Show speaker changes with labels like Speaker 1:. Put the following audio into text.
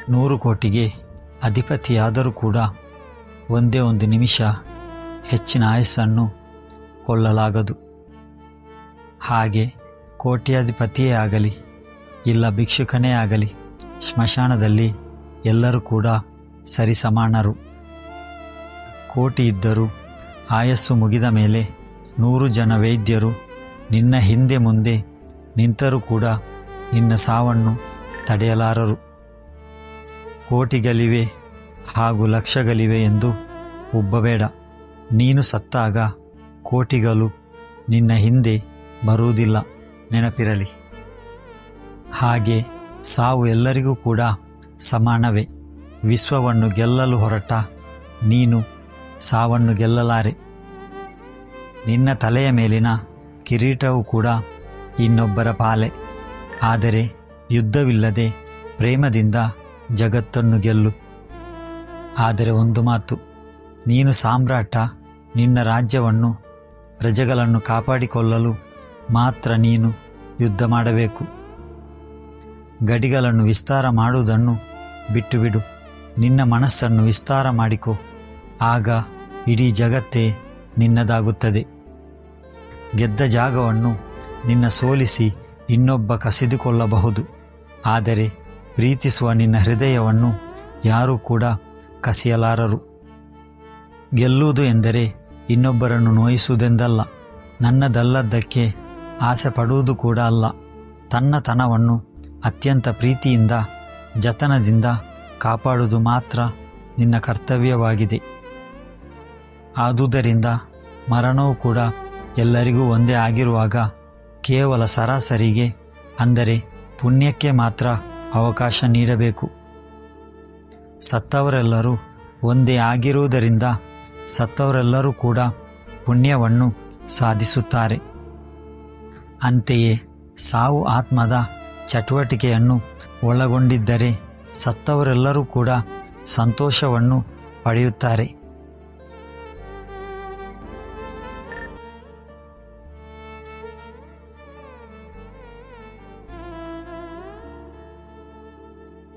Speaker 1: 100 ಕೋಟಿಗೆ ಅಧಿಪತಿಯಾದರೂ ಕೂಡ ಒಂದೇ ಒಂದು ನಿಮಿಷ ಹೆಚ್ಚಿನ ಆಯಸ್ಸನ್ನು ಕೊಳ್ಳಲಾಗದು. ಹಾಗೆ ಕೋಟ್ಯಾಧಿಪತಿಯೇ ಆಗಲಿ ಇಲ್ಲ ಭಿಕ್ಷುಕನೇ ಆಗಲಿ, ಸ್ಮಶಾನದಲ್ಲಿ ಎಲ್ಲರೂ ಕೂಡ ಸರಿಸಮಾನರು. ಕೋಟಿ ಇದ್ದರೂ ಆಯಸ್ಸು ಮುಗಿದ ಮೇಲೆ 100 ಜನ ವೈದ್ಯರು ನಿನ್ನ ಹಿಂದೆ ಮುಂದೆ ನಿಂತರೂ ಕೂಡ ನಿನ್ನ ಸಾವನ್ನು ತಡೆಯಲಾರರು. ಕೋಟಿಗಳಿವೆ ಹಾಗೂ ಲಕ್ಷಗಳಿವೆ ಎಂದು ಉಬ್ಬಬೇಡ. ನೀನು ಸತ್ತಾಗ ಕೋಟಿಗಳು ನಿನ್ನ ಹಿಂದೆ ಬರುವುದಿಲ್ಲ, ನೆನಪಿರಲಿ. ಹಾಗೆ ಸಾವು ಎಲ್ಲರಿಗೂ ಕೂಡ ಸಮಾನವೇ. ವಿಶ್ವವನ್ನು ಗೆಲ್ಲಲು ಹೊರಟ ನೀನು ಸಾವನ್ನು ಗೆಲ್ಲಲಾರೆ. ನಿನ್ನ ತಲೆಯ ಮೇಲಿನ ಕಿರೀಟವೂ ಕೂಡ ಇನ್ನೊಬ್ಬರ ಪಾಲೆ. ಆದರೆ ಯುದ್ಧವಿಲ್ಲದೆ ಪ್ರೇಮದಿಂದ ಜಗತ್ತನ್ನು ಗೆಲ್ಲು. ಆದರೆ ಒಂದು ಮಾತು, ನೀನು ಸಾಮ್ರಾಟ. ನಿನ್ನ ರಾಜ್ಯವನ್ನು ಪ್ರಜೆಗಳನ್ನು ಕಾಪಾಡಿಕೊಳ್ಳಲು ಮಾತ್ರ ನೀನು ಯುದ್ಧ ಮಾಡಬೇಕು. ಗಡಿಗಳನ್ನು ವಿಸ್ತಾರ ಮಾಡುವುದನ್ನು ಬಿಟ್ಟುಬಿಡು. ನಿನ್ನ ಮನಸ್ಸನ್ನು ವಿಸ್ತಾರ ಮಾಡಿಕೊ. ಆಗ ಇಡೀ ಜಗತ್ತೇ ನಿನ್ನದಾಗುತ್ತದೆ. ಗೆದ್ದ ಜಾಗವನ್ನು ನಿನ್ನ ಸೋಲಿಸಿ ಇನ್ನೊಬ್ಬ ಕಸಿದುಕೊಳ್ಳಬಹುದು. ಆದರೆ ಪ್ರೀತಿಸುವ ನಿನ್ನ ಹೃದಯವನ್ನು ಯಾರೂ ಕೂಡ ಕಸಿಯಲಾರರು. ಗೆಲ್ಲುವುದು ಎಂದರೆ ಇನ್ನೊಬ್ಬರನ್ನು ನೋಯಿಸುವುದೆಂದಲ್ಲ. ನನ್ನದಲ್ಲದ್ದಕ್ಕೆ ಆಸೆ ಪಡುವುದು ಕೂಡ ಅಲ್ಲ. ತನ್ನತನವನ್ನು ಅತ್ಯಂತ ಪ್ರೀತಿಯಿಂದ ಜತನದಿಂದ ಕಾಪಾಡುವುದು ಮಾತ್ರ ನಿನ್ನ ಕರ್ತವ್ಯವಾಗಿದೆ. ಆದುದರಿಂದ ಮರಣವೂ ಕೂಡ ಎಲ್ಲರಿಗೂ ಒಂದೇ ಆಗಿರುವಾಗ ಕೇವಲ ಸರಾಸರಿಗೆ ಅಂದರೆ ಪುಣ್ಯಕ್ಕೆ ಮಾತ್ರ ಅವಕಾಶ ನೀಡಬೇಕು. ಸತ್ತವರೆಲ್ಲರೂ ಒಂದೇ ಆಗಿರುವುದರಿಂದ ಸತ್ತವರೆಲ್ಲರೂ ಕೂಡ ಪುಣ್ಯವನ್ನು ಸಾಧಿಸುತ್ತಾರೆ. ಅಂತೆಯೇ ಸಾವು ಆತ್ಮದ ಚಟುವಟಿಕೆಯನ್ನು ಒಳಗೊಂಡಿದ್ದರೆ ಸತ್ತವರೆಲ್ಲರೂ ಕೂಡ ಸಂತೋಷವನ್ನು ಪಡೆಯುತ್ತಾರೆ.